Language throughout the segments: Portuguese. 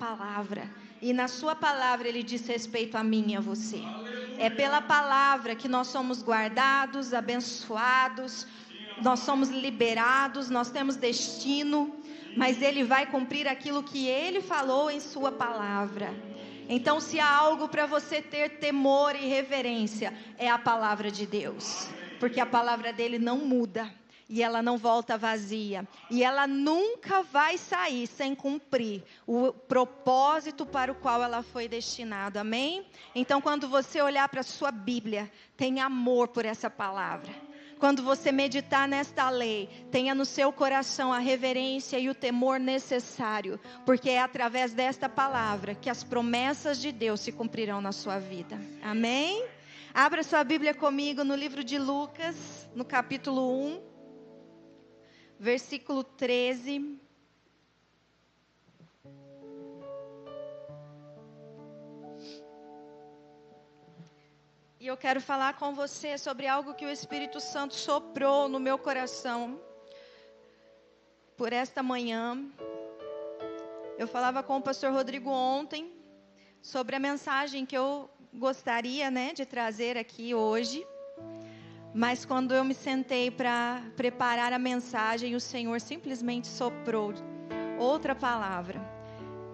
palavra. E na sua palavra Ele diz respeito a mim e a você. É pela palavra que nós somos guardados, abençoados, nós somos liberados, nós temos destino, mas Ele vai cumprir aquilo que Ele falou em sua palavra. Então, se há algo para você ter temor e reverência, é a palavra de Deus, porque a palavra dele não muda, e ela não volta vazia, e ela nunca vai sair sem cumprir o propósito para o qual ela foi destinada, amém? Então, quando você olhar para a sua Bíblia, tenha amor por essa palavra. Quando você meditar nesta lei, tenha no seu coração a reverência e o temor necessário, porque é através desta palavra que as promessas de Deus se cumprirão na sua vida. Amém? Abra sua Bíblia comigo no livro de Lucas, no capítulo 1, versículo 13. E eu quero falar com você sobre algo que o Espírito Santo soprou no meu coração por esta manhã. Eu falava com o pastor Rodrigo ontem sobre a mensagem que eu gostaria, de trazer aqui hoje. Mas quando eu me sentei para preparar a mensagem, o Senhor simplesmente soprou outra palavra.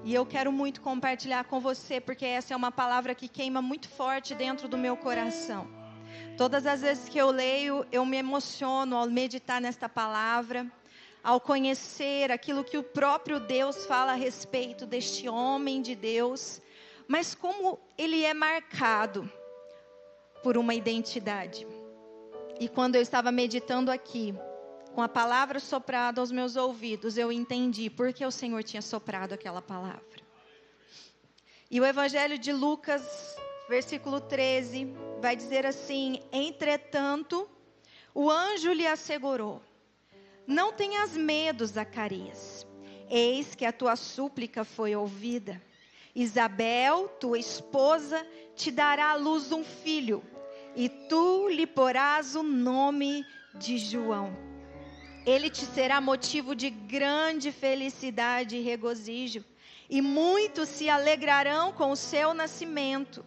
E eu quero muito compartilhar com você, porque essa é uma palavra que queima muito forte dentro do meu coração. Todas as vezes que eu leio, eu me emociono ao meditar nesta palavra, ao conhecer aquilo que o próprio Deus fala a respeito deste homem de Deus, mas como ele é marcado por uma identidade. E quando eu estava meditando aqui, com a palavra soprada aos meus ouvidos, eu entendi porque o Senhor tinha soprado aquela palavra. E o Evangelho de Lucas, versículo 13, vai dizer assim: entretanto, o anjo lhe assegurou: não tenhas medo, Zacarias, eis que a tua súplica foi ouvida. Isabel, tua esposa, te dará à luz um filho, e tu lhe porás o nome de João. Ele te será motivo de grande felicidade e regozijo, e muitos se alegrarão com o seu nascimento,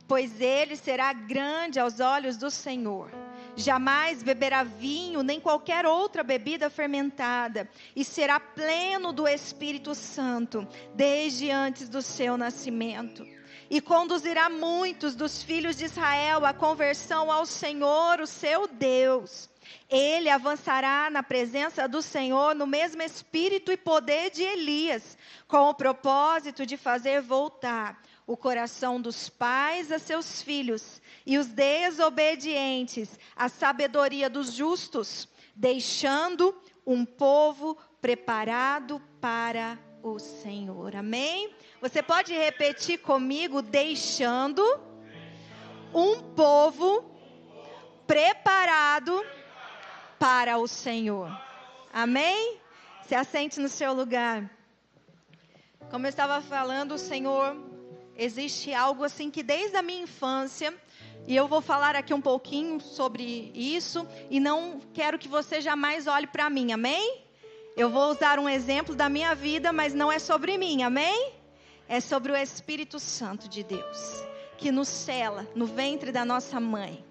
pois ele será grande aos olhos do Senhor. Jamais beberá vinho, nem qualquer outra bebida fermentada, e será pleno do Espírito Santo, desde antes do seu nascimento. E conduzirá muitos dos filhos de Israel à conversão ao Senhor, o seu Deus. Ele avançará na presença do Senhor no mesmo espírito e poder de Elias, com o propósito de fazer voltar o coração dos pais a seus filhos e os desobedientes à sabedoria dos justos, deixando um povo preparado para o Senhor. Amém? Você pode repetir comigo: deixando um povo preparado para o Senhor. Amém? Se assente no seu lugar. Como eu estava falando, o Senhor, existe algo assim que desde a minha infância, e eu vou falar aqui um pouquinho sobre isso, e não quero que você jamais olhe para mim, amém? Eu vou usar um exemplo da minha vida, mas não é sobre mim, amém? É sobre o Espírito Santo de Deus, que nos cela no ventre da nossa mãe.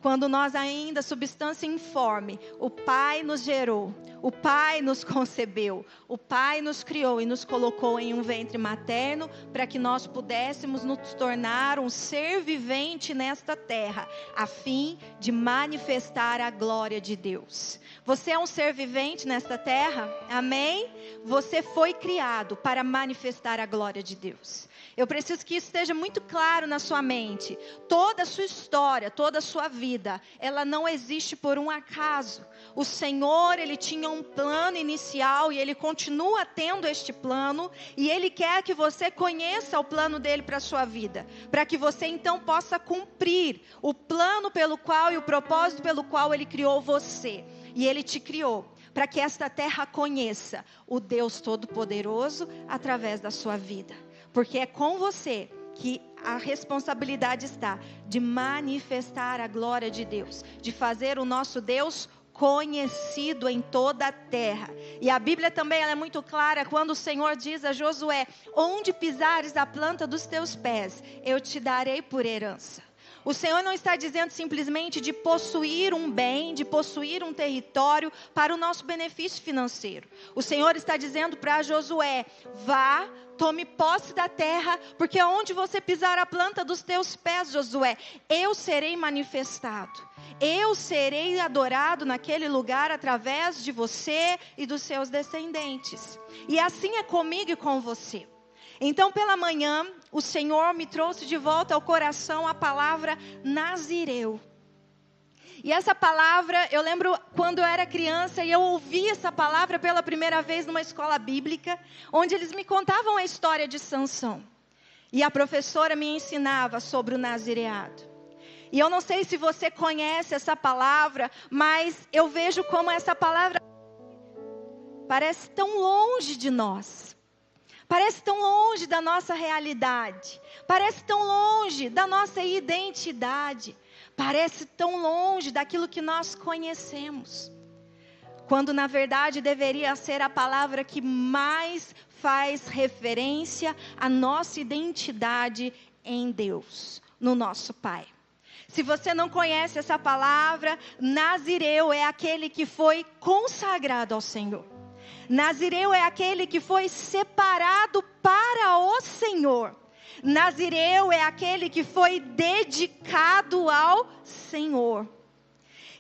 Quando nós ainda, substância informe, o Pai nos gerou, o Pai nos concebeu, o Pai nos criou e nos colocou em um ventre materno para que nós pudéssemos nos tornar um ser vivente nesta terra, a fim de manifestar a glória de Deus. Você é um ser vivente nesta terra? Amém? Você foi criado para manifestar a glória de Deus. Eu preciso que isso esteja muito claro na sua mente. Toda a sua história, toda a sua vida, ela não existe por um acaso. O Senhor, Ele tinha um plano inicial e Ele continua tendo este plano. E Ele quer que você conheça o plano dEle para a sua vida. Para que você então possa cumprir o plano pelo qual e o propósito pelo qual Ele criou você. E Ele te criou para que esta terra conheça o Deus Todo-Poderoso através da sua vida. Porque é com você que a responsabilidade está de manifestar a glória de Deus, de fazer o nosso Deus conhecido em toda a terra. E a Bíblia também ela é muito clara quando o Senhor diz a Josué: onde pisares a planta dos teus pés, eu te darei por herança. O Senhor não está dizendo simplesmente de possuir um bem, de possuir um território para o nosso benefício financeiro. O Senhor está dizendo para Josué: vá, tome posse da terra, porque onde você pisar a planta dos teus pés, Josué, eu serei manifestado. Eu serei adorado naquele lugar através de você e dos seus descendentes. E assim é comigo e com você. Então, pela manhã, o Senhor me trouxe de volta ao coração a palavra Nazireu. E essa palavra, eu lembro quando eu era criança e eu ouvi essa palavra pela primeira vez numa escola bíblica, onde eles me contavam a história de Sansão. E a professora me ensinava sobre o nazireado. E eu não sei se você conhece essa palavra, mas eu vejo como essa palavra parece tão longe de nós. Parece tão longe da nossa realidade. Parece tão longe da nossa identidade. Parece tão longe daquilo que nós conhecemos. Quando na verdade deveria ser a palavra que mais faz referência à nossa identidade em Deus, no nosso Pai. Se você não conhece essa palavra, Nazireu é aquele que foi consagrado ao Senhor. Nazireu é aquele que foi separado para o Senhor. Nazireu é aquele que foi dedicado ao Senhor.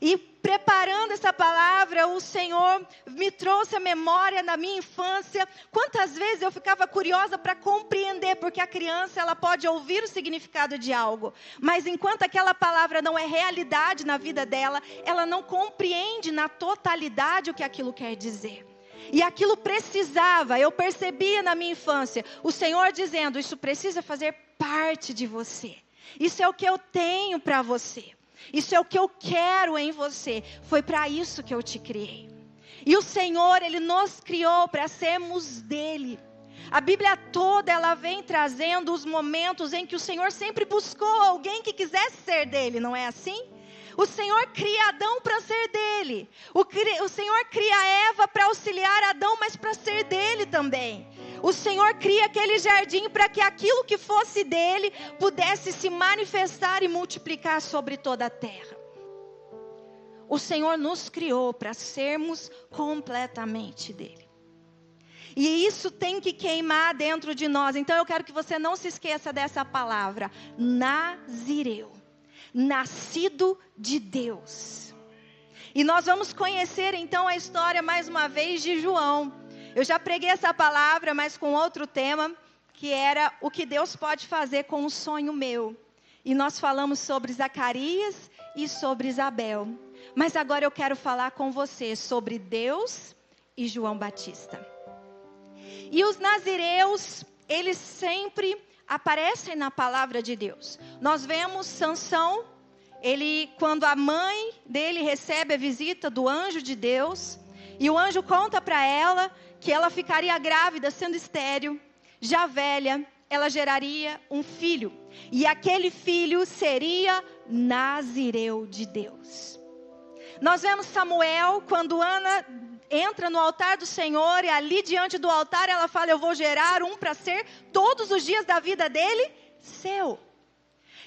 E preparando essa palavra, o Senhor me trouxe a memória da minha infância. Quantas vezes eu ficava curiosa para compreender, porque a criança ela pode ouvir o significado de algo, mas enquanto aquela palavra não é realidade na vida dela, ela não compreende na totalidade o que aquilo quer dizer. E aquilo precisava, eu percebia na minha infância, o Senhor dizendo: isso precisa fazer parte de você. Isso é o que eu tenho para você. Isso é o que eu quero em você. Foi para isso que eu te criei. E o Senhor, Ele nos criou para sermos dEle. A Bíblia toda, ela vem trazendo os momentos em que o Senhor sempre buscou alguém que quisesse ser dEle, não é assim? O Senhor cria Adão para ser dEle. O Senhor cria Eva para auxiliar Adão, mas para ser dEle também. O Senhor cria aquele jardim para que aquilo que fosse dEle pudesse se manifestar e multiplicar sobre toda a terra. O Senhor nos criou para sermos completamente dEle. E isso tem que queimar dentro de nós. Então eu quero que você não se esqueça dessa palavra, Nazireu. Nascido de Deus. E nós vamos conhecer então a história mais uma vez de João. Eu já preguei essa palavra, mas com outro tema, que era o que Deus pode fazer com um sonho meu. E nós falamos sobre Zacarias e sobre Isabel. Mas agora eu quero falar com você sobre Deus e João Batista. E os nazireus, eles sempre aparecem na palavra de Deus. Nós vemos Sansão, quando a mãe dele recebe a visita do anjo de Deus, e o anjo conta para ela que ela ficaria grávida, sendo estéril, já velha, ela geraria um filho. E aquele filho seria Nazireu de Deus. Nós vemos Samuel, quando Ana entra no altar do Senhor, e ali diante do altar ela fala: eu vou gerar um para ser todos os dias da vida dele seu.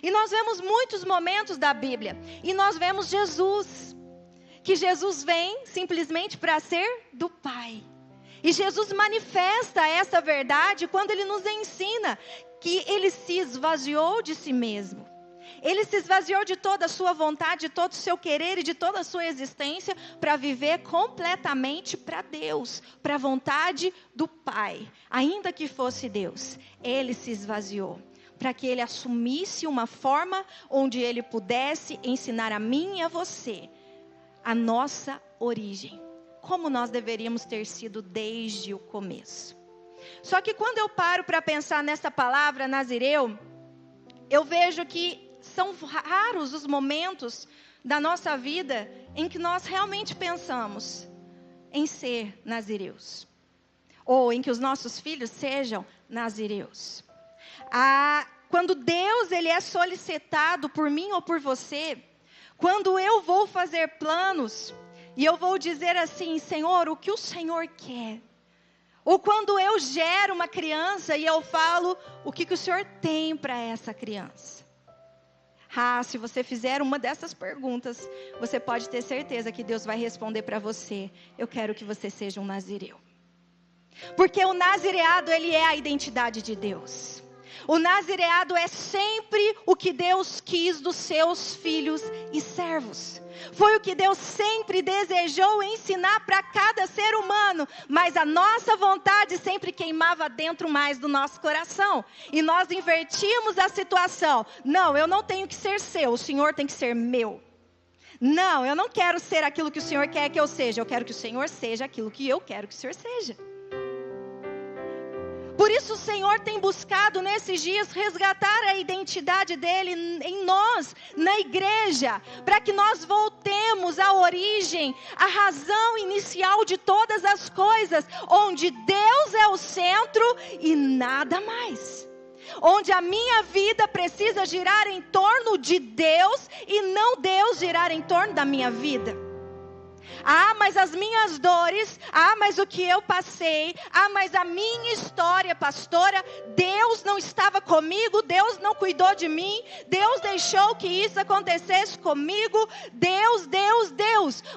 E nós vemos muitos momentos da Bíblia, e nós vemos Jesus, que Jesus vem simplesmente para ser do Pai. E Jesus manifesta essa verdade quando Ele nos ensina que Ele se esvaziou de si mesmo. Ele se esvaziou de toda a sua vontade, de todo o seu querer e de toda a sua existência para viver completamente para Deus, para a vontade do Pai. Ainda que fosse Deus, Ele se esvaziou para que Ele assumisse uma forma onde Ele pudesse ensinar a mim e a você a nossa origem. Como nós deveríamos ter sido desde o começo. Só que quando eu paro para pensar nessa palavra Nazireu, eu vejo que são raros os momentos da nossa vida em que nós realmente pensamos em ser nazireus. Ou em que os nossos filhos sejam nazireus. Quando Deus ele é solicitado por mim ou por você, quando eu vou fazer planos, E eu vou dizer assim: Senhor, o que o Senhor quer? Ou quando eu gero uma criança e eu falo, o que o Senhor tem para essa criança? Se você fizer uma dessas perguntas, você pode ter certeza que Deus vai responder para você: eu quero que você seja um nazireu. Porque o nazireado, ele é a identidade de Deus. O nazireado é sempre o que Deus quis dos seus filhos e servos. Foi o que Deus sempre desejou ensinar para cada ser humano. Mas a nossa vontade sempre queimava dentro mais do nosso coração. E nós invertimos a situação. Não, eu não tenho que ser seu, o Senhor tem que ser meu. Não, eu não quero ser aquilo que o Senhor quer que eu seja. Eu quero que o Senhor seja aquilo que eu quero que o Senhor seja. Por isso o Senhor tem buscado nesses dias resgatar a identidade dEle em nós, na igreja, para que nós voltemos à origem, à razão inicial de todas as coisas, onde Deus é o centro e nada mais. Onde a minha vida precisa girar em torno de Deus e não Deus girar em torno da minha vida. Mas as minhas dores, mas o que eu passei, mas a minha história, pastora, Deus não estava comigo, Deus não cuidou de mim, Deus deixou que isso acontecesse comigo, Deus.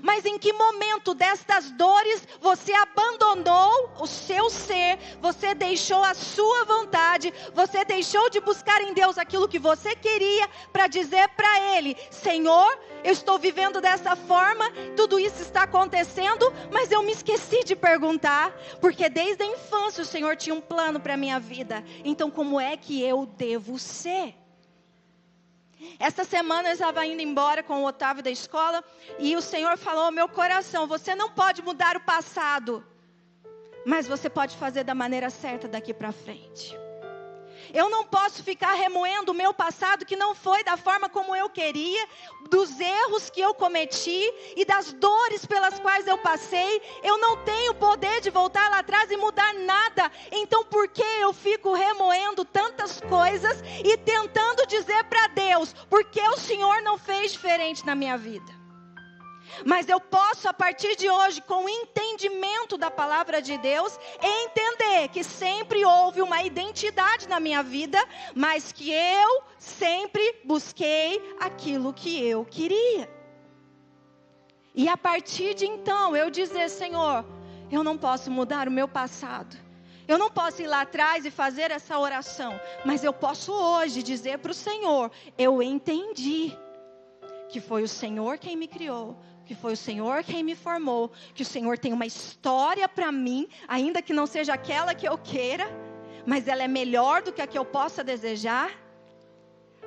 Mas em que momento destas dores você abandonou o seu ser, você deixou a sua vontade, você deixou de buscar em Deus aquilo que você queria para dizer para Ele: Senhor, eu estou vivendo dessa forma, tudo isso está acontecendo, mas eu me esqueci de perguntar, porque desde a infância o Senhor tinha um plano para a minha vida. Então como é que eu devo ser? Esta semana eu estava indo embora com o Otávio da escola, e o Senhor falou ao meu coração: você não pode mudar o passado, mas você pode fazer da maneira certa daqui para frente. Eu não posso ficar remoendo o meu passado, que não foi da forma como eu queria, dos erros que eu cometi e das dores pelas quais eu passei. Eu não tenho poder de voltar lá atrás e mudar nada. Então por que eu fico remoendo tantas coisas e tentando dizer para Deus: por que o Senhor não fez diferente na minha vida? Mas eu posso, a partir de hoje, com o entendimento da palavra de Deus, entender que sempre houve uma identidade na minha vida, mas que eu sempre busquei aquilo que eu queria. E a partir de então, eu dizer: Senhor, eu não posso mudar o meu passado. Eu não posso ir lá atrás e fazer essa oração, mas eu posso hoje dizer para o Senhor: eu entendi que foi o Senhor quem me criou, que foi o Senhor quem me formou, que o Senhor tem uma história para mim, ainda que não seja aquela que eu queira, mas ela é melhor do que a que eu possa desejar.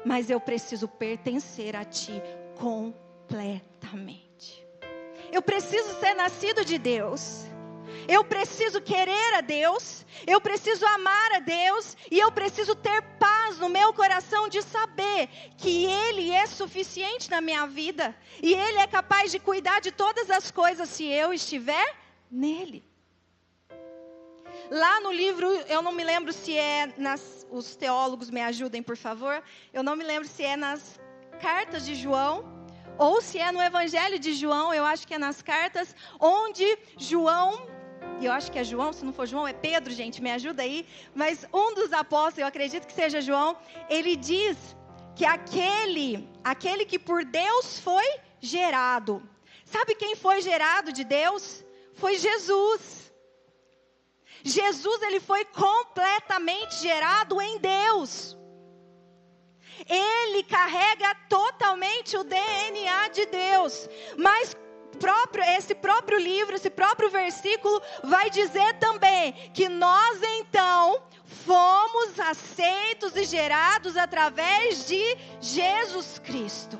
Mas eu preciso pertencer a Ti completamente. Eu preciso ser nascido de Deus. Eu preciso querer a Deus, eu preciso amar a Deus, e eu preciso ter paz no meu coração de saber que Ele é suficiente na minha vida, e Ele é capaz de cuidar de todas as coisas se eu estiver nele. Lá no livro, eu não me lembro se é os teólogos me ajudem, por favor, eu não me lembro se é nas cartas de João, ou se é no Evangelho de João, eu acho que é nas cartas, onde João, e eu acho que é João, se não for João é Pedro, gente, me ajuda aí, mas um dos apóstolos, eu acredito que seja João, ele diz que aquele que por Deus foi gerado. Sabe quem foi gerado de Deus? Foi Jesus. Jesus, ele foi completamente gerado em Deus. Ele carrega totalmente o DNA de Deus, mas esse próprio livro, esse próprio versículo vai dizer também que nós então fomos aceitos e gerados através de Jesus Cristo.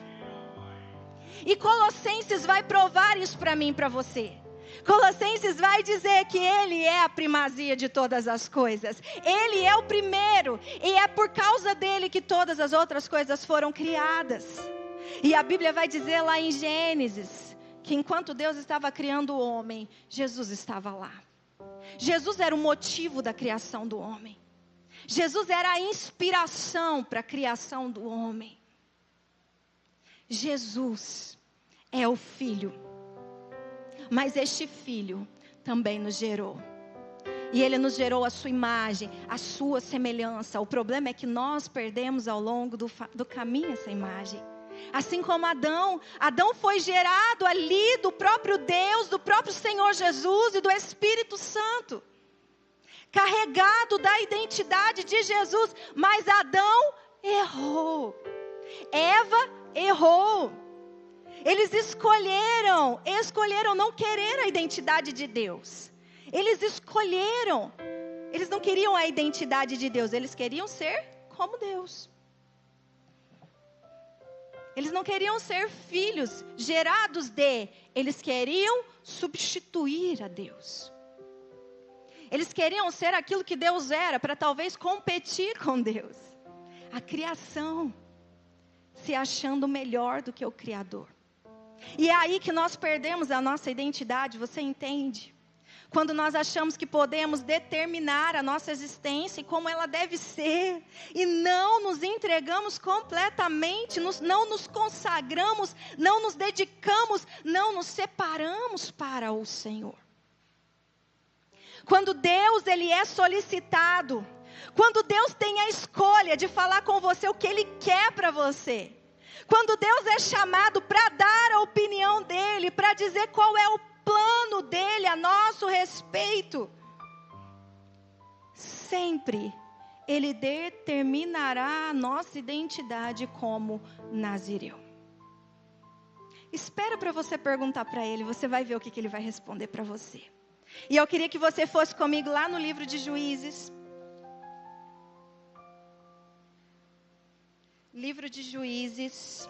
E Colossenses vai provar isso para mim e para você. Colossenses vai dizer que Ele é a primazia de todas as coisas. Ele é o primeiro, e é por causa dele que todas as outras coisas foram criadas. E a Bíblia vai dizer lá em Gênesis que enquanto Deus estava criando o homem, Jesus estava lá. Jesus era o motivo da criação do homem. Jesus era a inspiração para a criação do homem. Jesus é o Filho. mas este filho também nos gerou. E ele nos gerou a sua imagem, a sua semelhança. O problema é que nós perdemos ao longo do caminho essa imagem. Assim como Adão foi gerado ali do próprio Deus, do próprio Senhor Jesus e do Espírito Santo. Carregado da identidade de Jesus, mas Adão errou. Eva errou. Eles escolheram não querer a identidade de Deus. Eles não queriam a identidade de Deus, eles queriam ser como Deus. Eles não queriam ser filhos gerados eles queriam substituir a Deus. Eles queriam ser aquilo que Deus era, para talvez competir com Deus. A criação, se achando melhor do que o Criador. E é aí que nós perdemos a nossa identidade, você entende? Quando nós achamos que podemos determinar a nossa existência e como ela deve ser, e não nos entregamos completamente, não nos consagramos, não nos dedicamos, não nos separamos para o Senhor. Quando Deus ele é solicitado, quando Deus tem a escolha de falar com você o que Ele quer para você, quando Deus é chamado para dar a opinião dEle, para dizer qual é o plano dEle a nosso respeito, sempre Ele determinará a nossa identidade como Nazireu. Espera para você perguntar para Ele, você vai ver o que Ele vai responder para você. E eu queria que você fosse comigo lá no livro de Juízes. Livro de Juízes.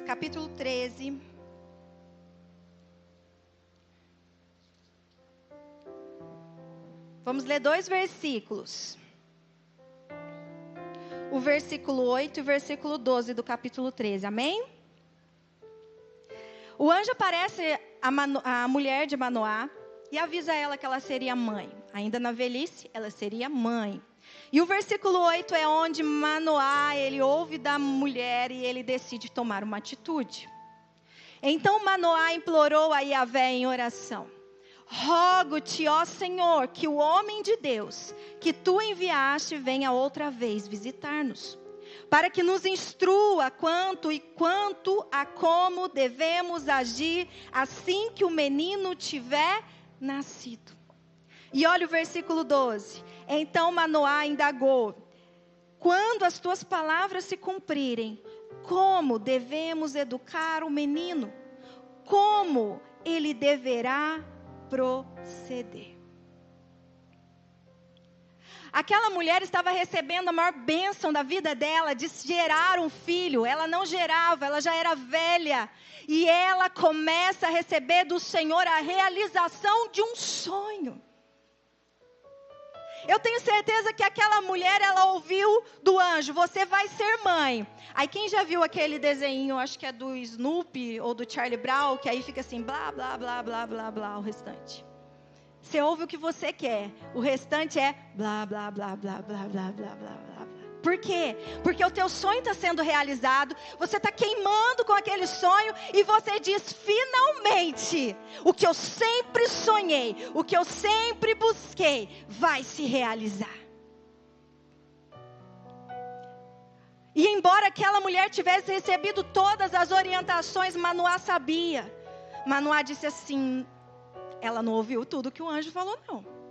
Capítulo 13. Vamos ler 2 versículos. O versículo 8 e o versículo 12 do capítulo 13, amém? O anjo aparece à mulher de Manoá e avisa ela que ela seria mãe. Ainda na velhice, ela seria mãe. E o versículo 8 é onde Manoá, ele ouve da mulher e ele decide tomar uma atitude. Então Manoá implorou a Yahvé em oração: rogo-te, ó Senhor, que o homem de Deus, que tu enviaste, venha outra vez visitar-nos, para que nos instrua quanto a como devemos agir, assim que o menino tiver nascido. E olha o versículo 12. Então Manoá indagou: quando as tuas palavras se cumprirem, como devemos educar o menino? Como ele deverá proceder? Aquela mulher estava recebendo a maior bênção da vida dela, de gerar um filho. Ela não gerava, ela já era velha. E ela começa a receber do Senhor a realização de um sonho. Eu tenho certeza que aquela mulher, ela ouviu do anjo: você vai ser mãe. Aí quem já viu aquele desenho, acho que é do Snoopy ou do Charlie Brown, que aí fica assim, blá, blá, blá, blá, blá, blá, o restante. Você ouve o que você quer, o restante é blá, blá, blá, blá, blá, blá, blá, blá, blá. Por quê? Porque o teu sonho está sendo realizado, você está queimando com aquele sonho e você diz: finalmente, o que eu sempre sonhei, o que eu sempre busquei, vai se realizar. E embora aquela mulher tivesse recebido todas as orientações, Manoá sabia. Manoá disse assim: ela não ouviu tudo que o anjo falou, não.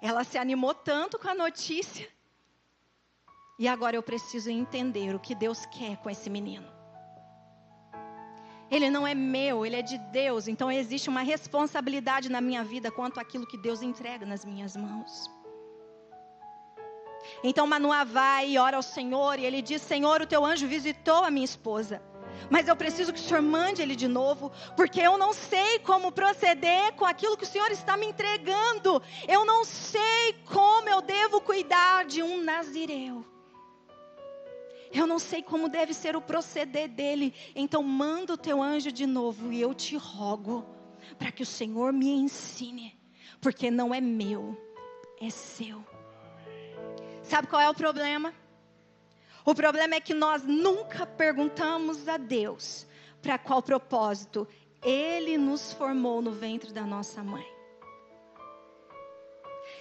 Ela se animou tanto com a notícia. E agora eu preciso entender o que Deus quer com esse menino. Ele não é meu, ele é de Deus. Então existe uma responsabilidade na minha vida quanto àquilo que Deus entrega nas minhas mãos. Então Manoá vai e ora ao Senhor. E ele diz: Senhor, o teu anjo visitou a minha esposa, mas eu preciso que o Senhor mande ele de novo, porque eu não sei como proceder com aquilo que o Senhor está me entregando. Eu não sei como eu devo cuidar de um nazireu. Eu não sei como deve ser o proceder dele. Então manda o teu anjo de novo, e eu te rogo para que o Senhor me ensine, porque não é meu, é seu. Sabe qual é o problema? O problema é que nós nunca perguntamos a Deus para qual propósito Ele nos formou no ventre da nossa mãe.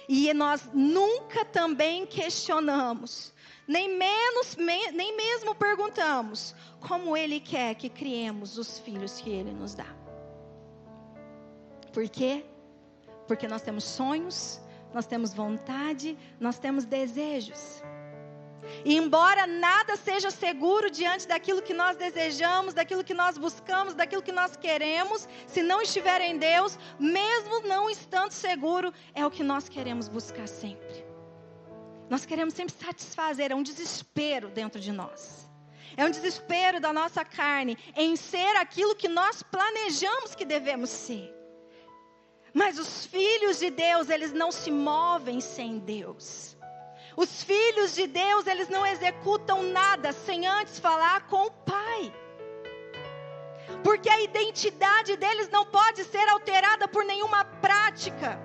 E nós nunca também questionamos, nem mesmo perguntamos como Ele quer que criemos os filhos que Ele nos dá. Por quê? Porque nós temos sonhos, nós temos vontade, nós temos desejos. E embora nada seja seguro diante daquilo que nós desejamos, daquilo que nós buscamos, daquilo que nós queremos, se não estiver em Deus, mesmo não estando seguro, é o que nós queremos buscar sempre. Nós queremos sempre satisfazer, é um desespero dentro de nós. É um desespero da nossa carne em ser aquilo que nós planejamos que devemos ser. Mas os filhos de Deus, eles não se movem sem Deus. Os filhos de Deus, eles não executam nada sem antes falar com o Pai. Porque a identidade deles não pode ser alterada por nenhuma prática.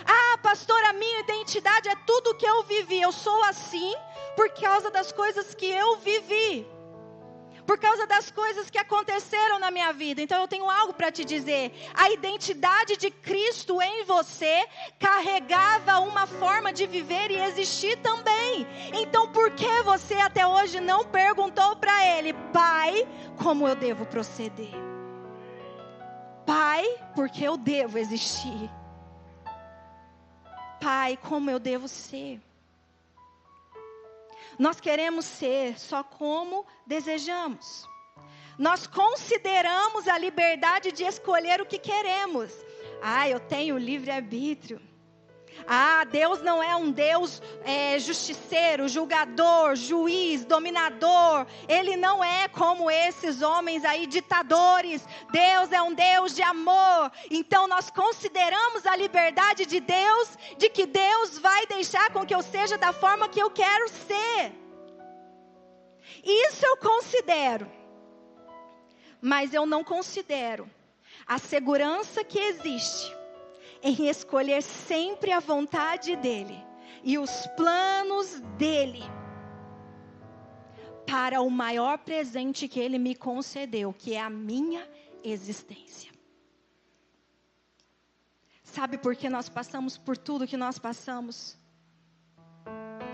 Ah, pastor, a minha identidade é tudo o que eu vivi. Eu sou assim por causa das coisas que eu vivi. Por causa das coisas que aconteceram na minha vida. Então eu tenho algo para te dizer. A identidade de Cristo em você carregava uma forma de viver e existir também. Então por que você até hoje não perguntou para Ele: Pai, como eu devo proceder? Pai, porque eu devo existir? Pai, como eu devo ser? Nós queremos ser só como desejamos. Nós consideramos a liberdade de escolher o que queremos. Ah, eu tenho livre-arbítrio. Ah, Deus não é um Deus justiceiro, julgador, juiz, dominador. Ele não é como esses homens aí, ditadores. Deus é um Deus de amor. Então nós consideramos a liberdade de Deus, de que Deus vai deixar com que eu seja da forma que eu quero ser. Isso eu considero. Mas eu não considero a segurança que existe em escolher sempre a vontade dEle e os planos dEle para o maior presente que Ele me concedeu, que é a minha existência. Sabe por que nós passamos por tudo que nós passamos?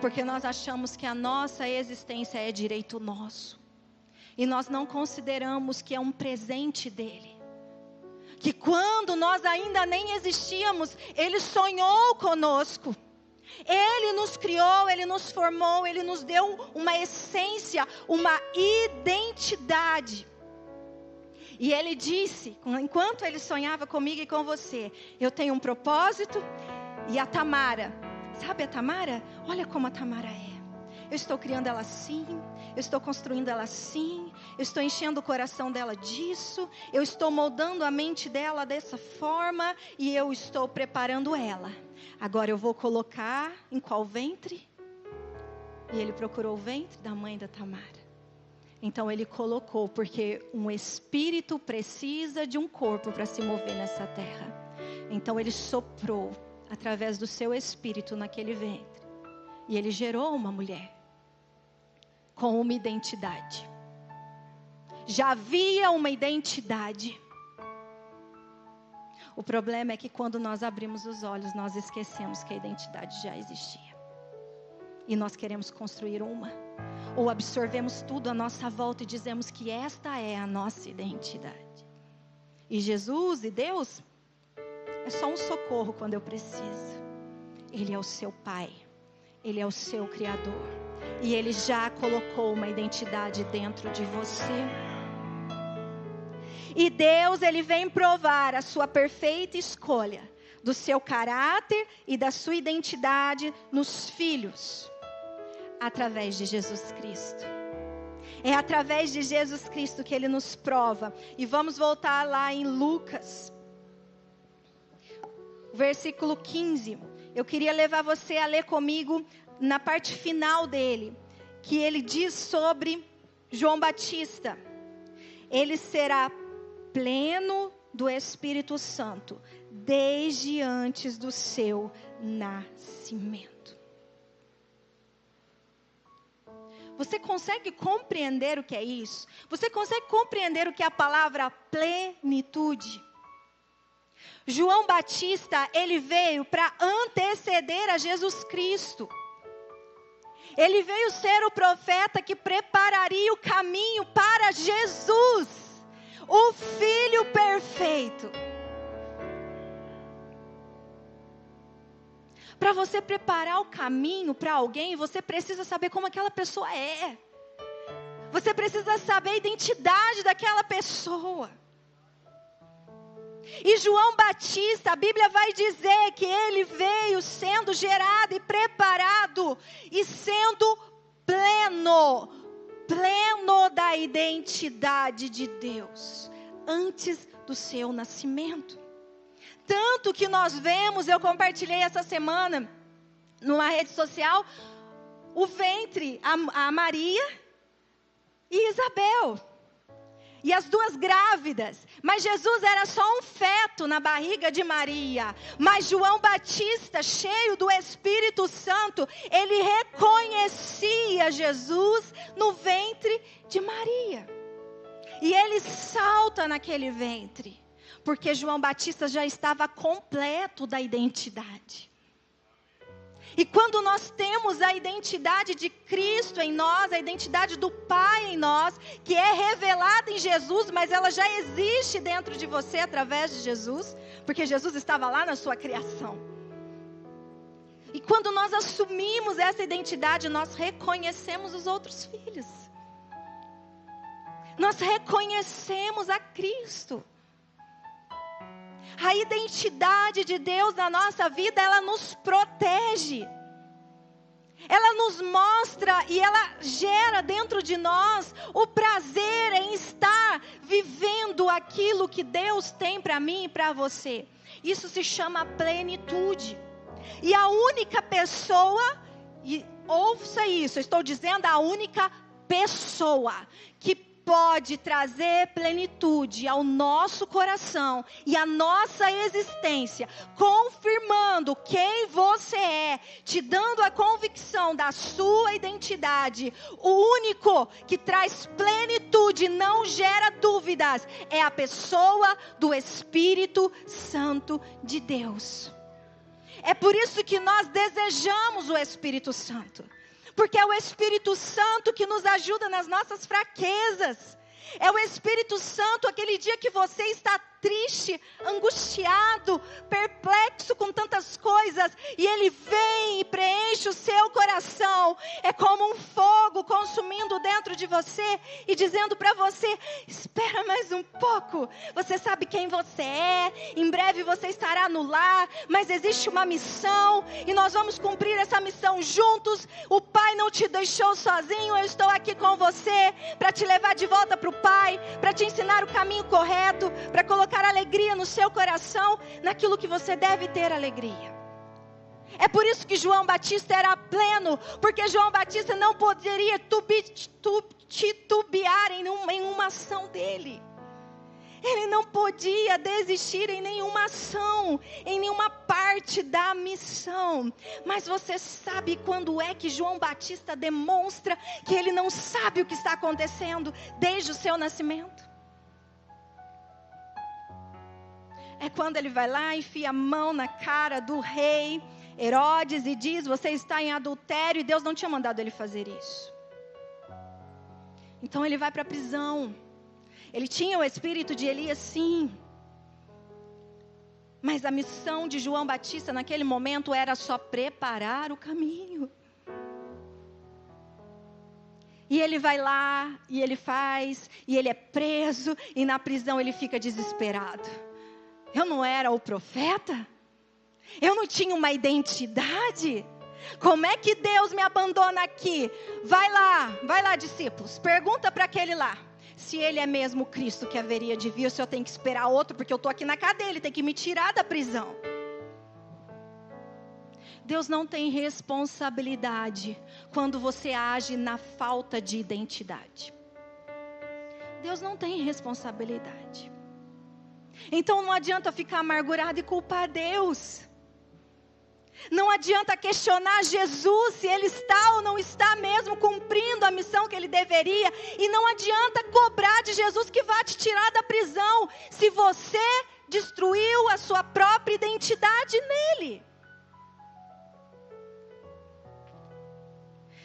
Porque nós achamos que a nossa existência é direito nosso. E nós não consideramos que é um presente dEle. Que quando nós ainda nem existíamos, Ele sonhou conosco. Ele nos criou, Ele nos formou, Ele nos deu uma essência, uma identidade. E Ele disse, enquanto Ele sonhava comigo e com você: eu tenho um propósito. E a Tamara, sabe a Tamara? Olha como a Tamara é. Eu estou criando ela assim, eu estou construindo ela assim, eu estou enchendo o coração dela disso, eu estou moldando a mente dela dessa forma e eu estou preparando ela. Agora eu vou colocar em qual ventre? E ele procurou o ventre da mãe da Tamara. Então ele colocou, porque um espírito precisa de um corpo para se mover nessa terra. Então ele soprou através do seu espírito naquele ventre. E ele gerou uma mulher com uma identidade. Já havia uma identidade. O problema é que quando nós abrimos os olhos, nós esquecemos que a identidade já existia. E nós queremos construir uma. Ou absorvemos tudo à nossa volta e dizemos que esta é a nossa identidade. E Jesus e Deus é só um socorro quando eu preciso. Ele é o seu Pai. Ele é o seu Criador. E Ele já colocou uma identidade dentro de você. E Deus, Ele vem provar a sua perfeita escolha do seu caráter e da sua identidade nos filhos, através de Jesus Cristo. É através de Jesus Cristo que Ele nos prova. E vamos voltar lá em Lucas, versículo 15. Eu queria levar você a ler comigo na parte final dele, que ele diz sobre João Batista. Ele será pleno do Espírito Santo desde antes do seu nascimento. Você consegue compreender o que é isso? Você consegue compreender o que é a palavra plenitude? João Batista, ele veio para anteceder a Jesus Cristo. Ele veio ser o profeta que prepararia o caminho para Jesus, o Filho perfeito. Para você preparar o caminho para alguém, você precisa saber como aquela pessoa é. Você precisa saber a identidade daquela pessoa. E João Batista, a Bíblia vai dizer que ele veio sendo gerado e preparado e sendo pleno da identidade de Deus, antes do seu nascimento. Tanto que nós vemos, eu compartilhei essa semana, numa rede social, o ventre, a Maria e Isabel. E as duas grávidas. Mas Jesus era só um feto na barriga de Maria. Mas João Batista, cheio do Espírito Santo, ele reconhecia Jesus no ventre de Maria. E ele salta naquele ventre. Porque João Batista já estava completo da identidade. E quando nós temos a identidade de Cristo em nós, a identidade do Pai em nós, que é revelada em Jesus, mas ela já existe dentro de você através de Jesus, porque Jesus estava lá na sua criação. E quando nós assumimos essa identidade, nós reconhecemos os outros filhos. Nós reconhecemos a Cristo. A identidade de Deus na nossa vida, ela nos protege. Ela nos mostra e ela gera dentro de nós o prazer em estar vivendo aquilo que Deus tem para mim e para você. Isso se chama plenitude. E a única pessoa, e ouça isso, eu estou dizendo a única pessoa que pode trazer plenitude ao nosso coração e à nossa existência, confirmando quem você é, te dando a convicção da sua identidade. O único que traz plenitude, não gera dúvidas, é a pessoa do Espírito Santo de Deus. É por isso que nós desejamos o Espírito Santo. Porque é o Espírito Santo que nos ajuda nas nossas fraquezas. É o Espírito Santo, aquele dia que você está triste, angustiado, perplexo com tantas coisas, e Ele vem e preenche o seu coração. É como um fogo consumindo dentro de você e dizendo para você: espera mais um pouco, você sabe quem você é, em breve você estará no lar, mas existe uma missão, e nós vamos cumprir essa missão juntos. O Pai não te deixou sozinho, eu estou aqui com você, para te levar de volta para o Pai, para te ensinar o caminho correto, para colocar alegria no seu coração, naquilo que você deve ter alegria. É por isso que João Batista era pleno, porque João Batista não poderia titubear em uma ação dele. Ele não podia desistir em nenhuma ação, em nenhuma parte da missão. Mas você sabe quando é que João Batista demonstra que ele não sabe o que está acontecendo desde o seu nascimento? É quando ele vai lá, enfia a mão na cara do rei Herodes e diz: você está em adultério, e Deus não tinha mandado ele fazer isso. Então ele vai para a prisão. Ele tinha o espírito de Elias, sim. Mas a missão de João Batista naquele momento era só preparar o caminho. E ele vai lá, e ele faz, e ele é preso, e na prisão ele fica desesperado. Eu não era o profeta? Eu não tinha uma identidade? Como é que Deus me abandona aqui? Vai lá, discípulos, pergunta para aquele lá se ele é mesmo o Cristo que haveria de vir, ou se eu tenho que esperar outro, porque eu estou aqui na cadeia, ele tem que me tirar da prisão. Deus não tem responsabilidade quando você age na falta de identidade. Deus não tem responsabilidade. Então não adianta ficar amargurado e culpar Deus. Não adianta questionar Jesus se ele está ou não está mesmo cumprindo a missão que ele deveria. E não adianta cobrar de Jesus que vai te tirar da prisão se você destruiu a sua própria identidade nele.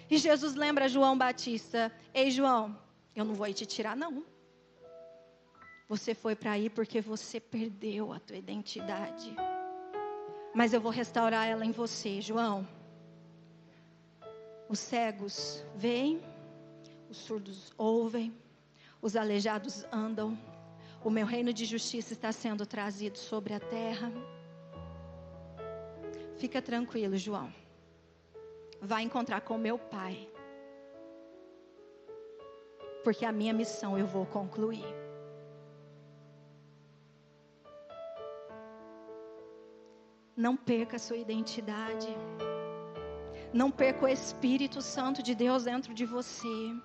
E Jesus lembra João Batista: ei, João, eu não vou te tirar não. Você foi para aí porque você perdeu a tua identidade. Mas eu vou restaurar ela em você, João. Os cegos veem, os surdos ouvem, os aleijados andam. O meu reino de justiça está sendo trazido sobre a terra. Fica tranquilo, João. Vai encontrar com meu Pai. Porque a minha missão eu vou concluir. Não perca a sua identidade. Não perca o Espírito Santo de Deus dentro de você.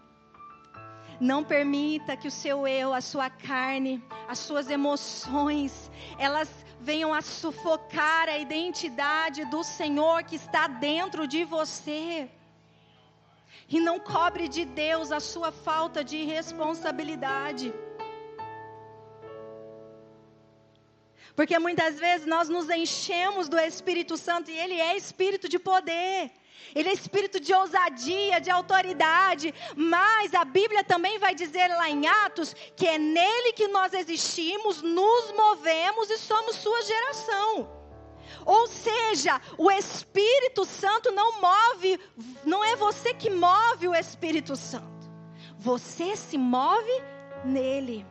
Não permita que o seu eu, a sua carne, as suas emoções, elas venham a sufocar a identidade do Senhor que está dentro de você. E não cobre de Deus a sua falta de responsabilidade. Porque muitas vezes nós nos enchemos do Espírito Santo e Ele é Espírito de poder. Ele é Espírito de ousadia, de autoridade. Mas a Bíblia também vai dizer lá em Atos que é nele que nós existimos, nos movemos e somos sua geração. Ou seja, o Espírito Santo não move, não é você que move o Espírito Santo. Você se move nele.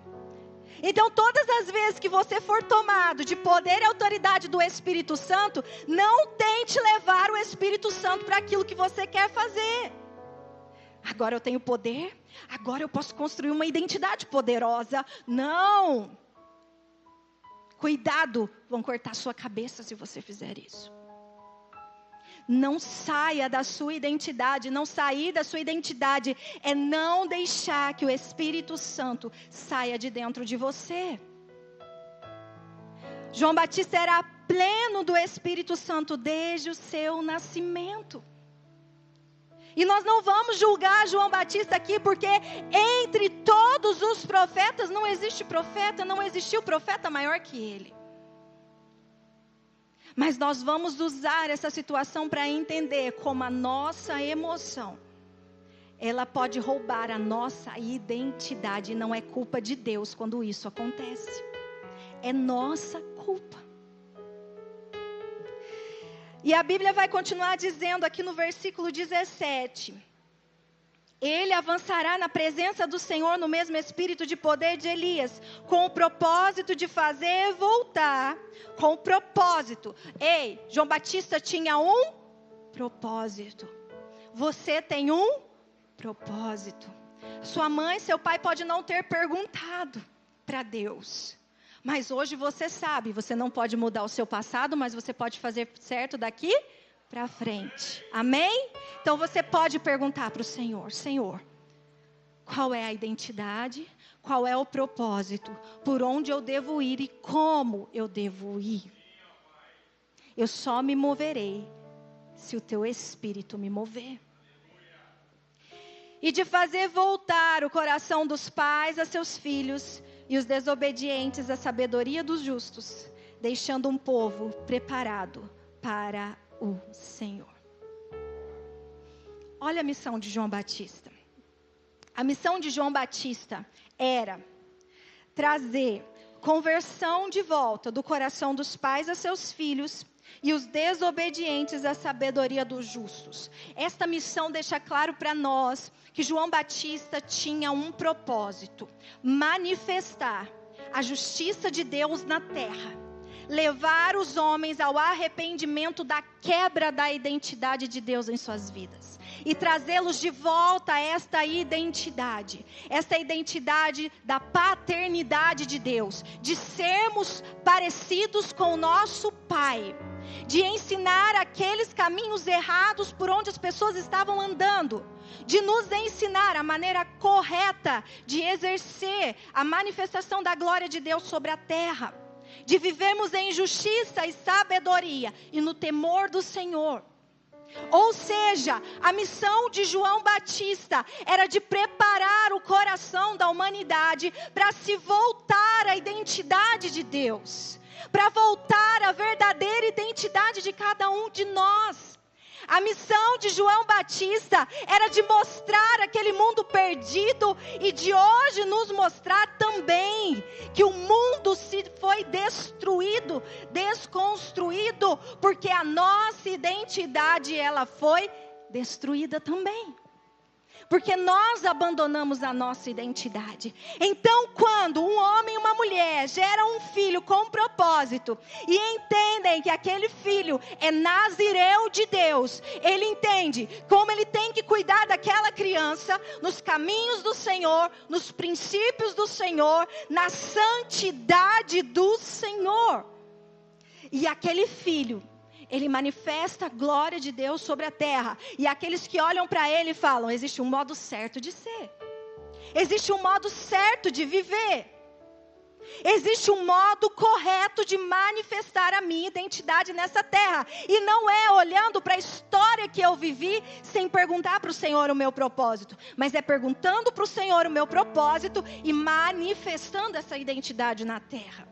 Então todas as vezes que você for tomado de poder e autoridade do Espírito Santo, não tente levar o Espírito Santo para aquilo que você quer fazer. Agora eu tenho poder, agora eu posso construir uma identidade poderosa. Não! Cuidado, vão cortar sua cabeça se você fizer isso. Não saia da sua identidade. Não sair da sua identidade é não deixar que o Espírito Santo saia de dentro de você. João Batista era pleno do Espírito Santo desde o seu nascimento. E nós não vamos julgar João Batista aqui, porque entre todos os profetas não existe profeta, não existiu profeta maior que ele. Mas nós vamos usar essa situação para entender como a nossa emoção, ela pode roubar a nossa identidade. E não é culpa de Deus quando isso acontece. É nossa culpa. E a Bíblia vai continuar dizendo aqui no versículo 17. Ele avançará na presença do Senhor no mesmo espírito de poder de Elias, com o propósito de fazer voltar, com o propósito. Ei, João Batista tinha um propósito. Você tem um propósito. Sua mãe, seu pai pode não ter perguntado para Deus. Mas hoje você sabe, você não pode mudar o seu passado, mas você pode fazer certo daqui para frente. Amém? Então você pode perguntar para o Senhor: Senhor, qual é a identidade? Qual é o propósito? Por onde eu devo ir e como eu devo ir? Eu só me moverei se o teu Espírito me mover. E de fazer voltar o coração dos pais a seus filhos e os desobedientes à sabedoria dos justos, deixando um povo preparado para o Senhor. Olha a missão de João Batista. A missão de João Batista era trazer conversão de volta do coração dos pais a seus filhos e os desobedientes à sabedoria dos justos. Esta missão deixa claro para nós que João Batista tinha um propósito: manifestar a justiça de Deus na terra, levar os homens ao arrependimento da quebra da identidade de Deus em suas vidas e trazê-los de volta a esta identidade da paternidade de Deus, de sermos parecidos com o nosso Pai, de ensinar aqueles caminhos errados por onde as pessoas estavam andando, de nos ensinar a maneira correta de exercer a manifestação da glória de Deus sobre a terra. de vivermos em justiça e sabedoria e no temor do Senhor. Ou seja, a missão de João Batista era de preparar o coração da humanidade para se voltar à identidade de Deus, para voltar à verdadeira identidade de cada um de nós. A missão de João Batista era de mostrar aquele mundo perdido e de hoje nos mostrar também que o mundo se foi destruído, desconstruído, porque a nossa identidade ela foi destruída também. Porque nós abandonamos a nossa identidade. Então, quando um homem e uma mulher geram um filho com um propósito e entendem que aquele filho é nazireu de Deus, ele entende como ele tem que cuidar daquela criança nos caminhos do Senhor, nos princípios do Senhor, na santidade do Senhor. E aquele filho, ele manifesta a glória de Deus sobre a terra. E aqueles que olham para ele falam, existe um modo certo de ser. Existe um modo certo de viver. Existe um modo correto de manifestar a minha identidade nessa terra. E não é olhando para a história que eu vivi, sem perguntar para o Senhor o meu propósito. Mas é perguntando para o Senhor o meu propósito e manifestando essa identidade na terra.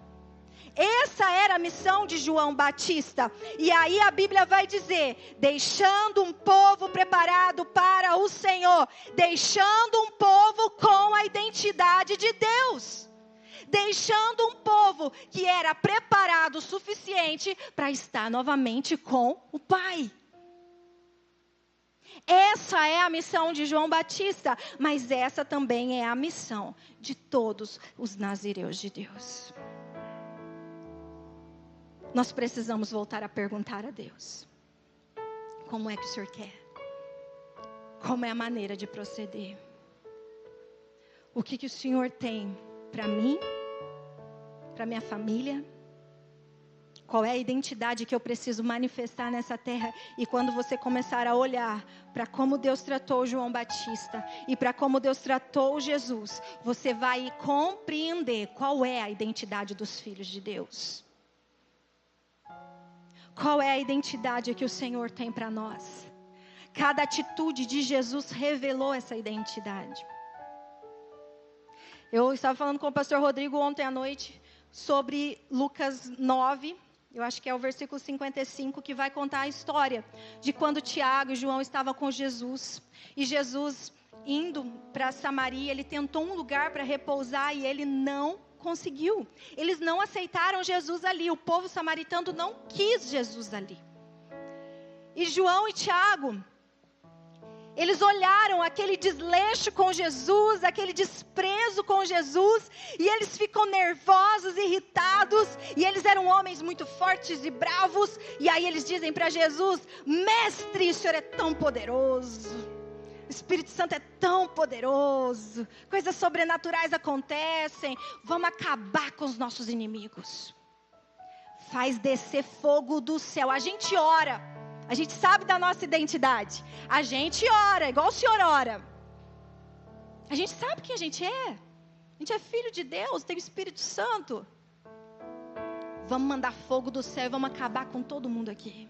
Essa era a missão de João Batista. E aí a Bíblia vai dizer, deixando um povo preparado para o Senhor. Deixando um povo com a identidade de Deus. Deixando um povo que era preparado o suficiente para estar novamente com o Pai. Essa é a missão de João Batista. Mas essa também é a missão de todos os nazireus de Deus. Nós precisamos voltar a perguntar a Deus: como é que o Senhor quer? Como é a maneira de proceder? O que o Senhor tem para mim? Para minha família? Qual é a identidade que eu preciso manifestar nessa terra? E quando você começar a olhar para como Deus tratou João Batista e para como Deus tratou Jesus, você vai compreender qual é a identidade dos filhos de Deus. Qual é a identidade que o Senhor tem para nós? Cada atitude de Jesus revelou essa identidade. Eu estava falando com o pastor Rodrigo ontem à noite sobre Lucas 9, eu acho que é o versículo 55, que vai contar a história de quando Tiago e João estavam com Jesus. E Jesus, indo para Samaria, ele tentou um lugar para repousar e ele não conseguiu. Eles não aceitaram Jesus ali. O povo samaritano não quis Jesus ali. E João e Tiago, eles olharam aquele desleixo com Jesus, aquele desprezo com Jesus, e eles ficam nervosos, irritados, e eles eram homens muito fortes e bravos, e aí eles dizem para Jesus: mestre, o Senhor é tão poderoso. O Espírito Santo é tão poderoso, coisas sobrenaturais acontecem, vamos acabar com os nossos inimigos. Faz descer fogo do céu. A gente ora, a gente sabe da nossa identidade, a gente ora, igual o Senhor ora. A gente sabe quem a gente é filho de Deus, tem o Espírito Santo. Vamos mandar fogo do céu e vamos acabar com todo mundo aqui.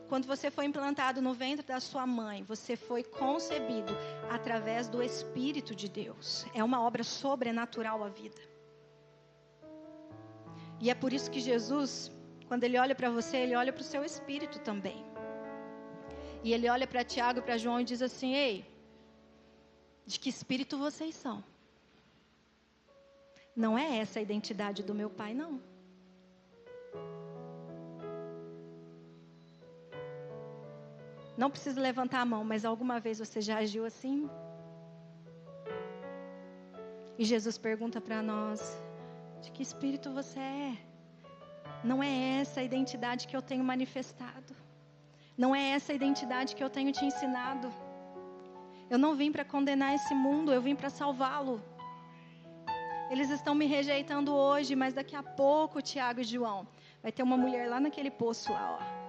Quando você foi implantado no ventre da sua mãe, você foi concebido através do Espírito de Deus. É uma obra sobrenatural a vida. E é por isso que Jesus, quando Ele olha para você, Ele olha para o seu espírito também. E Ele olha para Tiago e para João e diz assim: ei, de que espírito vocês são? Não é essa a identidade do meu Pai, não. Não precisa levantar a mão, mas alguma vez você já agiu assim? E Jesus pergunta para nós: de que espírito você é? Não é essa a identidade que eu tenho manifestado. Não é essa a identidade que eu tenho te ensinado. Eu não vim para condenar esse mundo, eu vim para salvá-lo. Eles estão me rejeitando hoje, mas daqui a pouco, Tiago e João, vai ter uma mulher lá naquele poço lá, ó.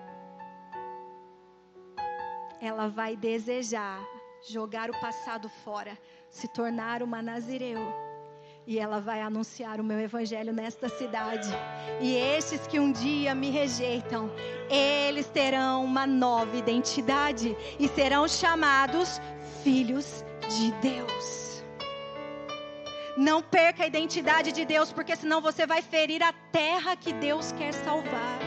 Ela vai desejar jogar o passado fora, se tornar uma nazireu. E ela vai anunciar o meu evangelho nesta cidade. E esses que um dia me rejeitam, eles terão uma nova identidade e serão chamados filhos de Deus. Não perca a identidade de Deus, porque senão você vai ferir a terra que Deus quer salvar.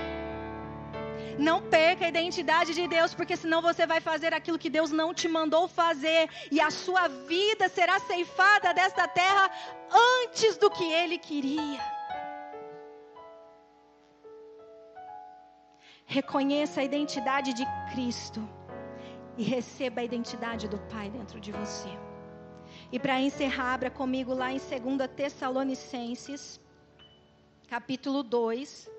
Não perca a identidade de Deus, porque senão você vai fazer aquilo que Deus não te mandou fazer. E a sua vida será ceifada desta terra antes do que Ele queria. Reconheça a identidade de Cristo e receba a identidade do Pai dentro de você. E para encerrar, abra comigo lá em 2 Tessalonicenses, capítulo 2.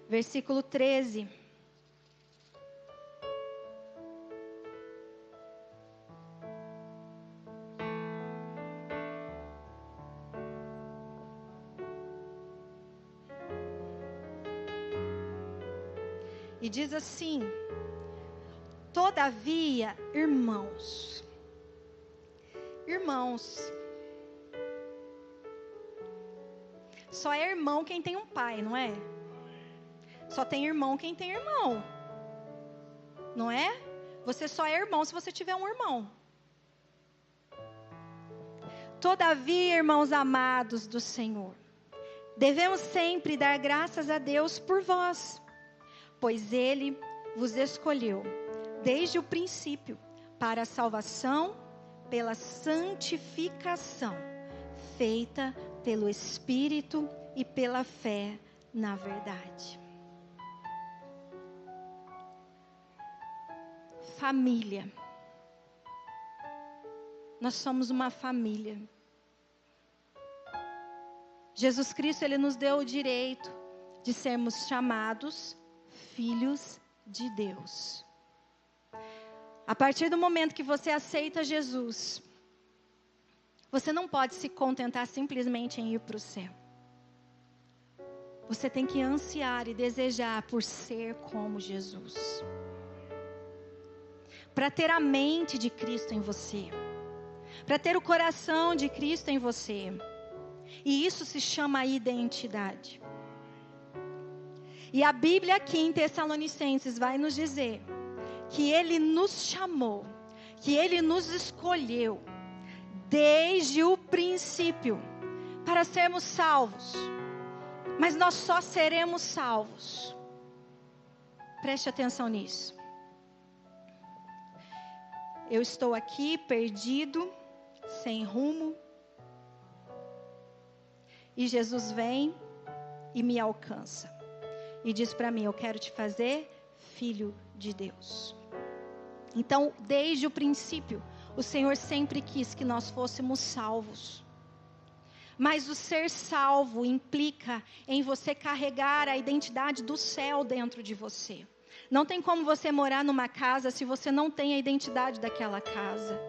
Versículo 13. E diz assim: todavia, irmãos, só é irmão quem tem um pai, não é? Só tem irmão quem tem irmão, não é? Você só é irmão se você tiver um irmão. Todavia, irmãos amados do Senhor, devemos sempre dar graças a Deus por vós, pois Ele vos escolheu desde o princípio para a salvação pela santificação, feita pelo Espírito e pela fé na verdade. Família. Nós somos uma família. Jesus Cristo, Ele nos deu o direito de sermos chamados filhos de Deus. A partir do momento que você aceita Jesus, você não pode se contentar simplesmente em ir para o céu. Você tem que ansiar e desejar por ser como Jesus. Para ter a mente de Cristo em você. Para ter o coração de Cristo em você. E isso se chama identidade. E a Bíblia aqui em Tessalonicenses vai nos dizer que Ele nos chamou, que Ele nos escolheu desde o princípio para sermos salvos. Mas nós só seremos salvos. Preste atenção nisso. Eu estou aqui perdido, sem rumo. E Jesus vem e me alcança. E diz para mim: eu quero te fazer filho de Deus. Então, desde o princípio, o Senhor sempre quis que nós fôssemos salvos. Mas o ser salvo implica em você carregar a identidade do céu dentro de você. Não tem como você morar numa casa se você não tem a identidade daquela casa.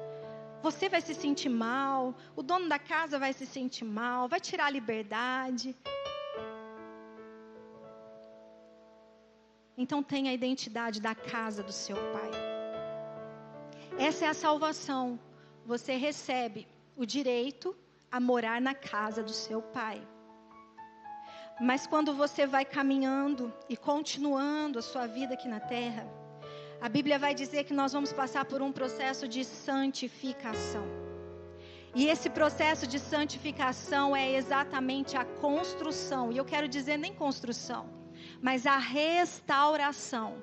Você vai se sentir mal, o dono da casa vai se sentir mal, vai tirar a liberdade. Então tenha a identidade da casa do seu pai. Essa é a salvação. Você recebe o direito a morar na casa do seu pai. Mas quando você vai caminhando e continuando a sua vida aqui na terra, a Bíblia vai dizer que nós vamos passar por um processo de santificação. E esse processo de santificação é exatamente a construção, e eu quero dizer nem construção, mas a restauração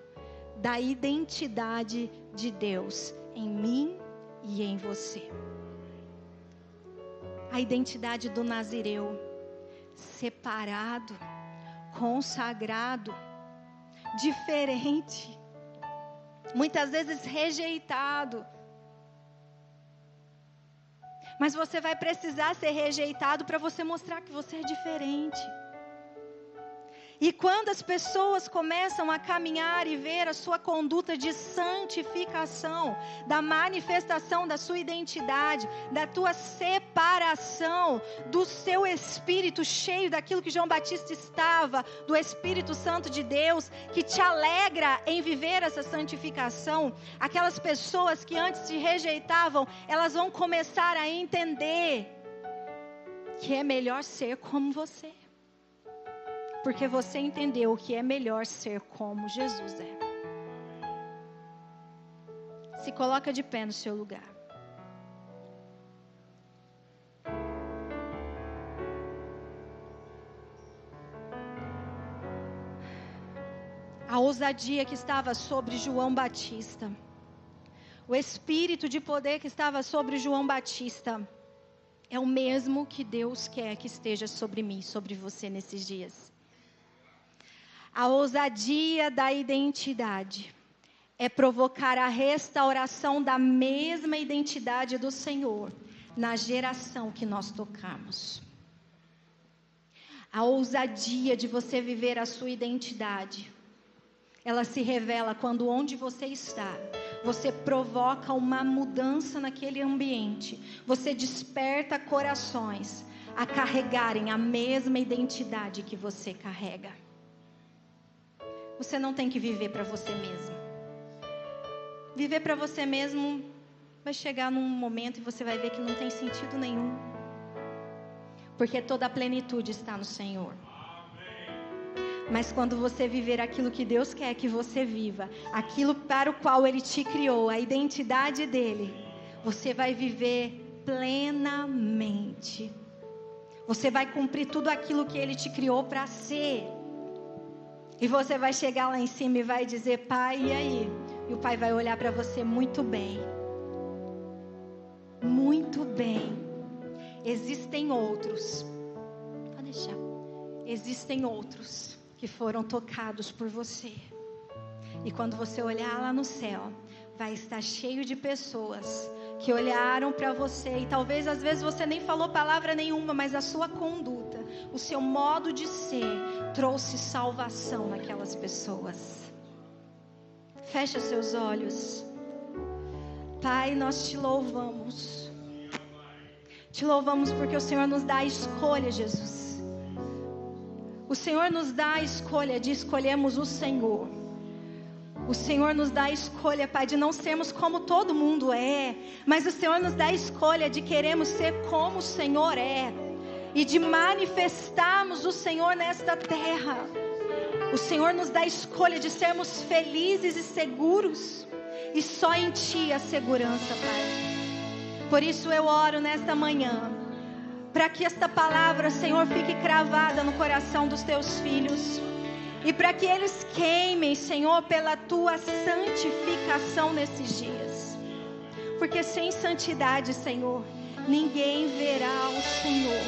da identidade de Deus em mim e em você. A identidade do nazireu, separado, consagrado, diferente, muitas vezes rejeitado. Mas você vai precisar ser rejeitado para você mostrar que você é diferente. E quando as pessoas começam a caminhar e ver a sua conduta de santificação, da manifestação da sua identidade, da tua separação, do seu espírito cheio daquilo que João Batista estava, do Espírito Santo de Deus, que te alegra em viver essa santificação, aquelas pessoas que antes te rejeitavam, elas vão começar a entender que é melhor ser como você. Porque você entendeu que é melhor ser como Jesus é. Se coloca de pé no seu lugar. A ousadia que estava sobre João Batista, o espírito de poder que estava sobre João Batista, é o mesmo que Deus quer que esteja sobre mim, sobre você nesses dias. A ousadia da identidade é provocar a restauração da mesma identidade do Senhor na geração que nós tocamos. A ousadia de você viver a sua identidade, ela se revela quando onde você está, você provoca uma mudança naquele ambiente, você desperta corações a carregarem a mesma identidade que você carrega. Você não tem que viver para você mesmo. Viver para você mesmo vai chegar num momento e você vai ver que não tem sentido nenhum. Porque toda a plenitude está no Senhor. Mas quando você viver aquilo que Deus quer que você viva, aquilo para o qual Ele te criou, a identidade dEle, você vai viver plenamente. Você vai cumprir tudo aquilo que Ele te criou para ser. E você vai chegar lá em cima e vai dizer: Pai, e aí? E o Pai vai olhar para você: muito bem. Muito bem. Existem outros. Pode deixar. Existem outros que foram tocados por você. E quando você olhar lá no céu, vai estar cheio de pessoas que olharam para você. E talvez às vezes você nem falou palavra nenhuma, mas a sua conduta, o seu modo de ser, trouxe salvação naquelas pessoas. Fecha seus olhos. Pai, nós te louvamos. Te louvamos porque o Senhor nos dá a escolha, Jesus. O Senhor nos dá a escolha de escolhermos o Senhor. O Senhor nos dá a escolha, Pai, de não sermos como todo mundo é. Mas o Senhor nos dá a escolha de queremos ser como o Senhor é. E de manifestarmos o Senhor nesta terra. O Senhor nos dá a escolha de sermos felizes e seguros. E só em Ti a segurança, Pai. Por isso eu oro nesta manhã, para que esta palavra, Senhor, fique cravada no coração dos Teus filhos. E para que eles queimem, Senhor, pela Tua santificação nesses dias. Porque sem santidade, Senhor, ninguém verá o Senhor.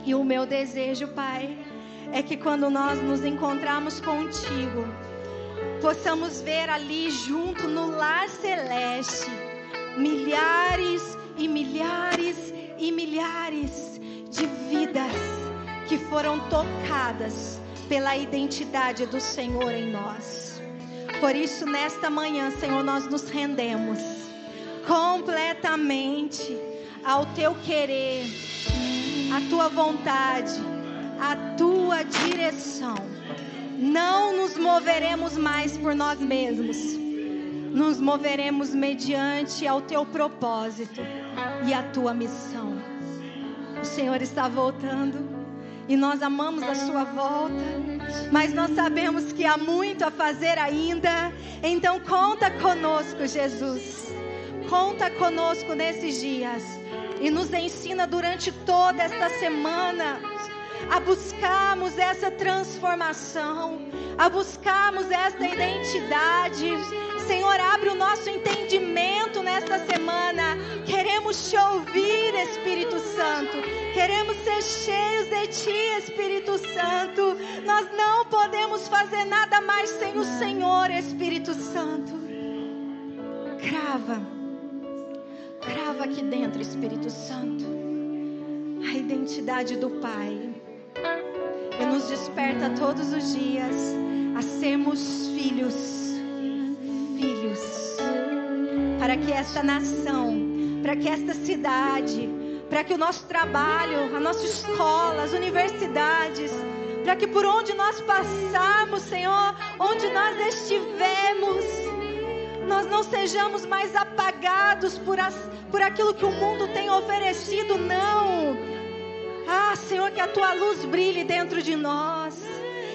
E o meu desejo, Pai, é que quando nós nos encontrarmos contigo, possamos ver ali junto no lar celeste, milhares e milhares e milhares de vidas que foram tocadas pela identidade do Senhor em nós. Por isso, nesta manhã, Senhor, nós nos rendemos completamente ao Teu querer, à Tua vontade, à Tua direção. Não nos moveremos mais por nós mesmos. Nos moveremos mediante ao Teu propósito e à Tua missão. O Senhor está voltando. E nós amamos a sua volta, mas nós sabemos que há muito a fazer ainda. Então conta conosco, Jesus. Conta conosco nesses dias. E nos ensina durante toda esta semana a buscarmos essa transformação, a buscarmos esta identidade. Senhor, abre o nosso entendimento nesta semana. Queremos Te ouvir, Espírito Santo. Queremos ser cheios de Ti, Espírito Santo. Nós não podemos fazer nada mais sem o Senhor, Espírito Santo. Crava aqui dentro, Espírito Santo, a identidade do Pai. nos desperta todos os dias a sermos filhos. Para que esta nação, para que esta cidade, para que o nosso trabalho, a nossa escola, as universidades, para que por onde nós passarmos, Senhor, onde nós estivermos, nós não sejamos mais apagados por aquilo que o mundo tem oferecido, não. Senhor, que a Tua luz brilhe dentro de nós.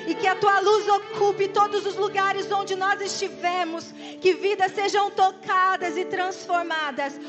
E que a Tua luz ocupe todos os lugares onde nós estivermos. Que vidas sejam tocadas e transformadas